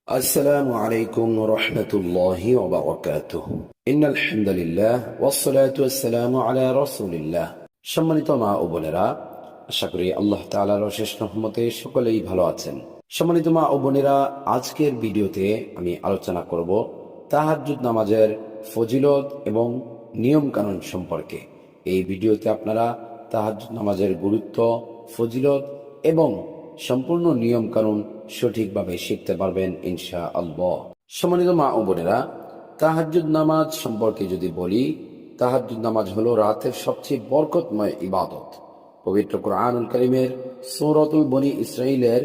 السلام عليكم ورحمة الله وبركاته إن الحمد لله والصلاة والسلام على رسول الله সম্মানিত মা ও বোনেরা, আশা করি আল্লাহ তাআলার অশেষ রহমতে সকলেই ভালো আছেন। সম্মানিত মা ও বোনেরা, আজকের ভিডিওতে আমি আলোচনা করব তাহাজ্জুদ নামাজের ফজিলত এবং নিয়ম কানুন সম্পর্কে। এই ভিডিওতে আপনারা তাহাজ্জুদ নামাজের গুরুত্ব, ফজিলত এবং সম্পূর্ণ নিয়ম কানুন সঠিকভাবে শিখতে পারবেন ইনশাআল্লাহ। সম্মানিত মা ও বোনেরা, তাহাজ্জুদ নামাজ সম্পর্কে যদি বলি, তাহাজ্জুদ নামাজ হলো রাতের সবচেয়ে বরকতময় ইবাদত। পবিত্র কুরআনুল কারীমের সূরাতুল বনী ইসরাঈলের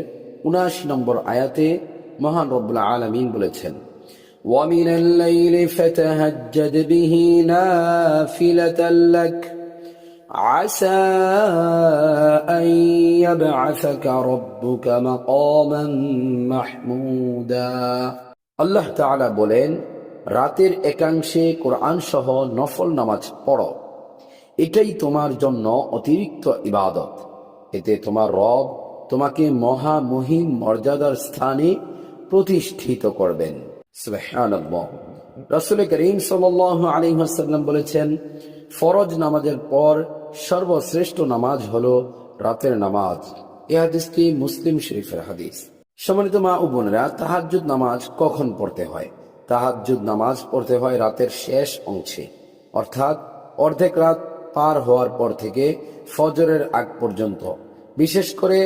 ৭৯ নম্বর আয়াতে মহান রব্বুল আলামিন বলেছেন, ওয়া মিনাল লাইলি ফাতাহাজ্জাদ বিহি নাফিলাতাল লাক আসা আন ইয়াবআসাকা রাব্বুকা মাকামান মাহমুদা। আল্লাহ তাআলা বলেন, রাতের একাংশে কোরআন সহ নফল নামাজ পড়ো, এটাই তোমার জন্য অতিরিক্ত ইবাদত। এতে তোমার রব তোমাকে মহামহিম মর্যাদার স্থানে প্রতিষ্ঠিত করবেন। সুবহানাল্লাহ। রাসূল করিম সাল্লাল্লাহু আলাইহি ওয়াসাল্লাম বলেছেন, ফরজ নামাজের পর সর্বশ্রেষ্ঠ নামাজ হলো রাতের নামাজ। এই হাদিসটি মুসলিম শরীফের হাদিস। সম্মানিত মা ও বোনেরা, তাহাজ্জুদ নামাজ কখন পড়তে হয়? তাহাজ্জুদ নামাজ পড়তে হয় রাতের শেষ অংশে, অর্থাৎ অর্ধেক রাত পার হওয়ার পর থেকে ফজরের আগ পর্যন্ত। বিশেষ করে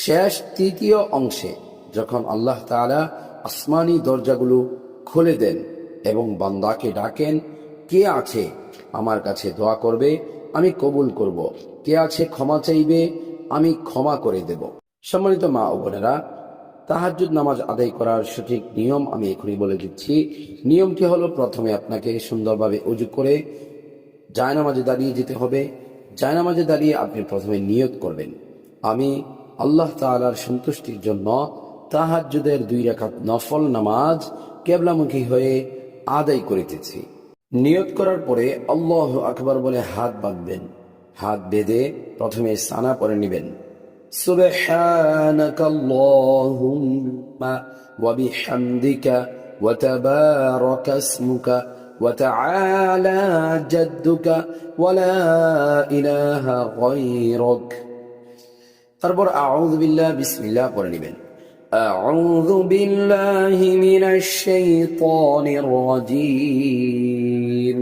শেষ তৃতীয় অংশে, যখন আল্লাহ তাআলা আসমানি দরজাগুলো খুলে দেন এবং বান্দাকে ডাকেন, কে আছে আমার কাছে দোয়া করবে, আমি কবুল করব, কে আছে ক্ষমা চাইবে, আমি ক্ষমা করে দেব। সম্মানিত মা ও বোনেরা, তাহাজ্জুদ নামাজ আদায় করার সঠিক নিয়ম আমি এখনই বলে দিচ্ছি। নিয়মটি হলো, প্রথমে আপনাকে সুন্দরভাবে ওযু করে জায়নামাজে দাঁড়িয়ে যেতে হবে। জায়নামাজে দাঁড়িয়ে আপনি প্রথমে নিয়ত করবেন, আমি আল্লাহ তাআলার সন্তুষ্টির জন্য তাহাজ্জুদের 2 রাকাত নফল নামাজ কিবলামুখী হয়ে আদায় করিতেছি। নিয়ত করার পরে আল্লাহু আকবার বলে হাত বাঁধবেন। হাত বেঁধে প্রথমে সানা পড়ে নেবেন, সুবহানাকাল্লাহুম্মা ওয়া বিহামদিকা ওয়া তাবারাকা ইসমুকা ওয়া তাআলা জাদ্দুকা ওয়া লা ইলাহা গায়রুক। তারপর আউযু বিল্লাহ বিসমিল্লাহ পড়ে নেবেন। আউযু বিল্লাহি মিনাশ শাইতানির রাজীম।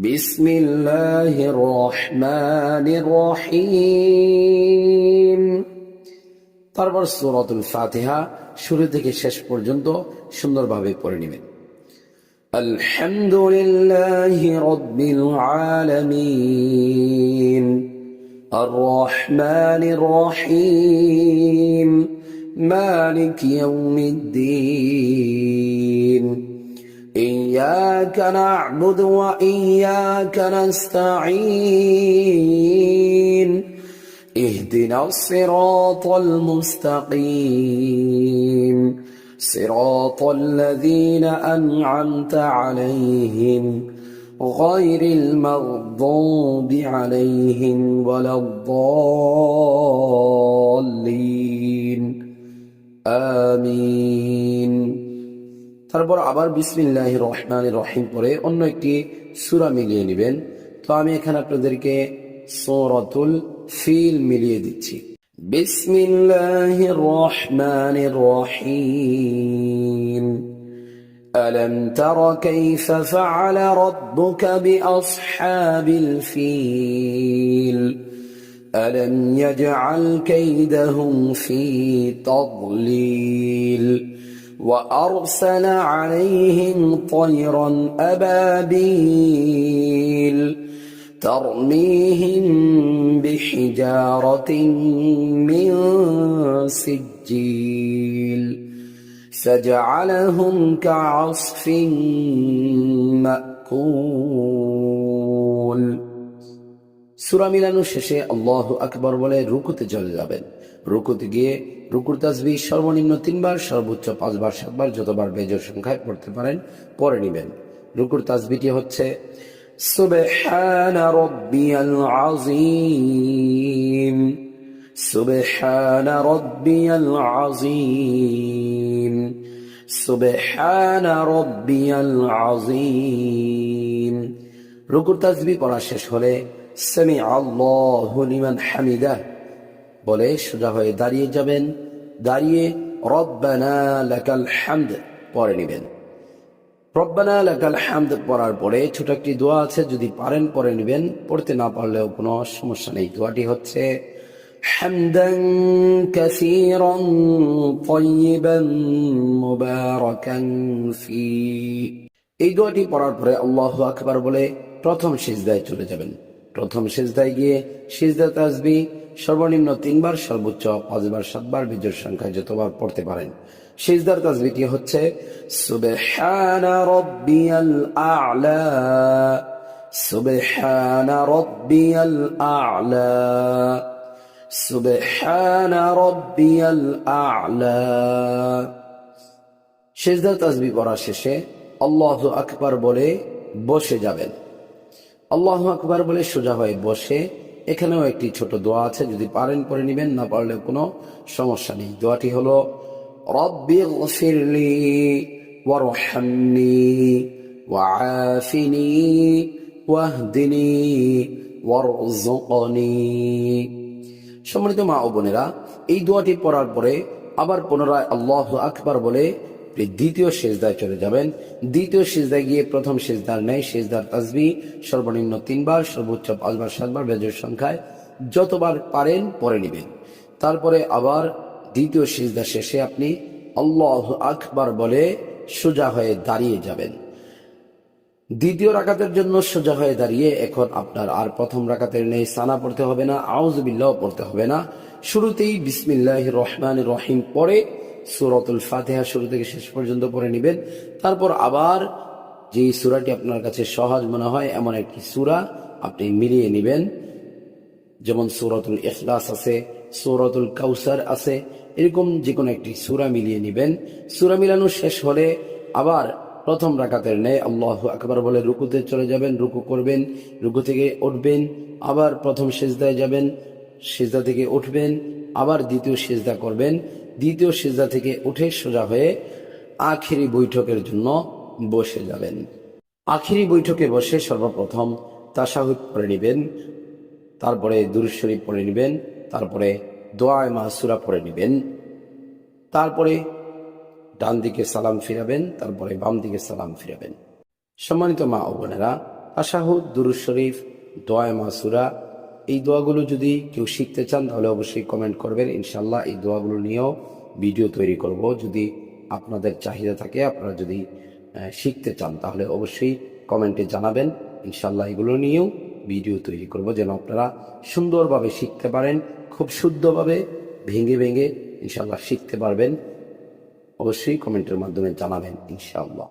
বিসমিল্লাহির রহমানির রহিম। তারপর সূরাতুল ফাতিহা শুরু থেকে শেষ পর্যন্ত সুন্দরভাবে পড়ে নেবেন। আলহামদুলিল্লাহি রাব্বিল আলামিন আর রহমানির রহিম মালিক ইয়াউমিদ্দিন إياك نعبد وإياك نستعين اهدنا الصراط المستقيم صراط الذين أنعمت عليهم غير المغضوب عليهم ولا الضالين آمين। তারপর আবার বিসমিল্লাহির রহমানির রহিম পরে অন্য একটি সূরা মিলিয়ে নেবেন। তো আমি এখানে আপনাদেরকে সূরাতুল ফিল মিলিয়ে দিচ্ছি। বিসমিল্লাহির রহমানির রহিম। আলাম তারা কাইফা ফাআলা রাব্বুকা বিআসহাবিল ফিল আলাম ইয়াজআল কাইদাহুম ফি তাদলিল وأرسل عليهم طيرا أبابيل ترميهم بحجارة من سجيل فجعلهم كعصف مأكول। সূরা মিলানোর শেষে আল্লাহু আকবার বলে রুকুতে চলে যাবেন। রুকুতে গিয়ে রুকুর তাসবিহ সর্বনিম্ন 3 বার, সর্বোচ্চ 5 বার, 7 বার, যতবার বেজোড় সংখ্যায় পড়তে পারেন পড়ে নেবেন। রুকুর তাসবিহটি হচ্ছে সুবহানা রাব্বিয়াল আযীম, সুবহানা রাব্বিয়াল আযীম। সুবহানা রাব্বিয়াল আযীম। রুকুর তাসবিহ পড়া শেষ হলে সামি আল্লাহু লিমান হামিদাহ বলে সোজা হয়ে দাঁড়িয়ে যাবেন। দাঁড়িয়ে রব্বানা লাকাল হামদ পড়ে নেবেন। রব্বানা লাকাল হামদ পড়ার পরে ছোট একটি দোয়া আছে, যদি পারেন পড়ে নেবেন, পড়তে না পারলেও কোনো সমস্যা নেই। দোয়াটি হচ্ছে হামদান কাসীরান তাইয়িবান মুবারাকান ফি। এই দোয়াটি পড়ার পরে আল্লাহু আকবার বলে প্রথম সিজদায় চলে যাবেন। প্রথম সিজদায় গিয়ে সিজদা তাসবিহ সর্বনিম্ন 3 বার, সর্বোচ্চ 5 বার 7 বার, বিজোড় সংখ্যায় যতবার পড়তে পারেন। সিজদার তাসবিহটি হচ্ছে সুবহানা রাব্বিয়াল আ'লা, সুবহানা রাব্বিয়াল আ'লা, সুবহানা রাব্বিয়াল আ'লা। সিজদার তাসবিহ পড়া শেষে আল্লাহু আকবার বলে বসে যাবেন। আল্লাহু আকবার বলে সোজা হয়ে বসে এখানেও একটি ছোট দোয়া আছে, যদি পারেন পড়ে নেবেন, না পারলেও কোনো সমস্যা নেই। দোয়াটি হলো রব্বিগফিরলি ওয়ারহামনি ওয়াআফিনি ওয়াহদিনি ওয়ারযুকনি। সম্মানিত মা ও বোনেরা, এই দোয়াটি পড়ার পরে আবার পুনরায় আল্লাহু আকবার বলে দ্বিতীয় সিজদায় চলে যাবেন। দ্বিতীয় সিজদায় গিয়ে প্রথম সিজদার ন্যায় সিজদার তাসবিহ সর্বনিম্ন 3 বার, সর্বোচ্চ 5 বার 7 বার, বেজোড় সংখ্যায় যতবার পারেন পড়ে নেবেন। তারপরে আবার দ্বিতীয় সিজদা শেষে আপনি আল্লাহু আকবার বলে সোজা হয়ে দাঁড়িয়ে যাবেন। দ্বিতীয় রাকাতের জন্য সোজা হয়ে দাঁড়িয়ে এখন আপনার আর প্রথম রাকাতের নেই সানা পড়তে হবে না, আউযু বিল্লাহ পড়তে হবে না। শুরুতেই বিসমিল্লাহির রহমানির রহিম পড়ে সূরাতুল ফাতিহা শুরু থেকে শেষ পর্যন্ত পড়ে নেবেন। তারপর আবার যেই সূরাটি আপনার কাছে সহজ মনে হয় এমন একটি সূরা আপনি মিলিয়ে নেবেন, যেমন সূরাতুল ইখলাস আছে, সূরাতুল কাউসার আছে, এরকম যে কোনো একটি সূরা মিলিয়ে নেবেন। সূরা মিলানো শেষ হলে আবার প্রথম রাকাতের ন্যায় আল্লাহু আকবার বলে রুকুতে চলে যাবেন, রুকু করবেন, রুকু থেকে উঠবেন, আবার প্রথম সিজদায় যাবেন, সিজদা থেকে উঠবেন, আবার দ্বিতীয় সিজদা করবেন, দ্বিতীয় সিজদা থেকে উঠে সোজা হয়ে আখিরি বৈঠকের জন্য বসে যাবেন। আখিরি বৈঠকে বসে সর্বপ্রথম তাশাহুদ পড়ে নেবেন, তারপরে দুরূদ শরীফ পড়ে নেবেন, তারপরে দোয়ায়ে মাসুরা পড়ে নেবেন, তারপরে ডান দিকে সালাম ফিরাবেন, তারপরে বাম দিকে সালাম ফিরাবেন। সম্মানিত মা ও বোনেরা, তাশাহুদ, দুরূদ শরীফ, দোয়ায়ে মাসুরা এই দোয়াগুলো যদি কেউ শিখতে চান তাহলে অবশ্যই কমেন্ট করবেন। ইনশাল্লাহ এই দোয়াগুলো নিয়েও ভিডিও তৈরি করব। যদি আপনাদের চাহিদা থাকে, আপনারা যদি শিখতে চান তাহলে অবশ্যই কমেন্টে জানাবেন। ইনশাল্লাহ এগুলো নিয়েও ভিডিও তৈরি করব, যেন আপনারা সুন্দরভাবে শিখতে পারেন, খুব শুদ্ধভাবে ভেঙে ভেঙে ইনশাল্লাহ শিখতে পারবেন। অবশ্যই কমেন্টের মাধ্যমে জানাবেন ইনশাআল্লাহ।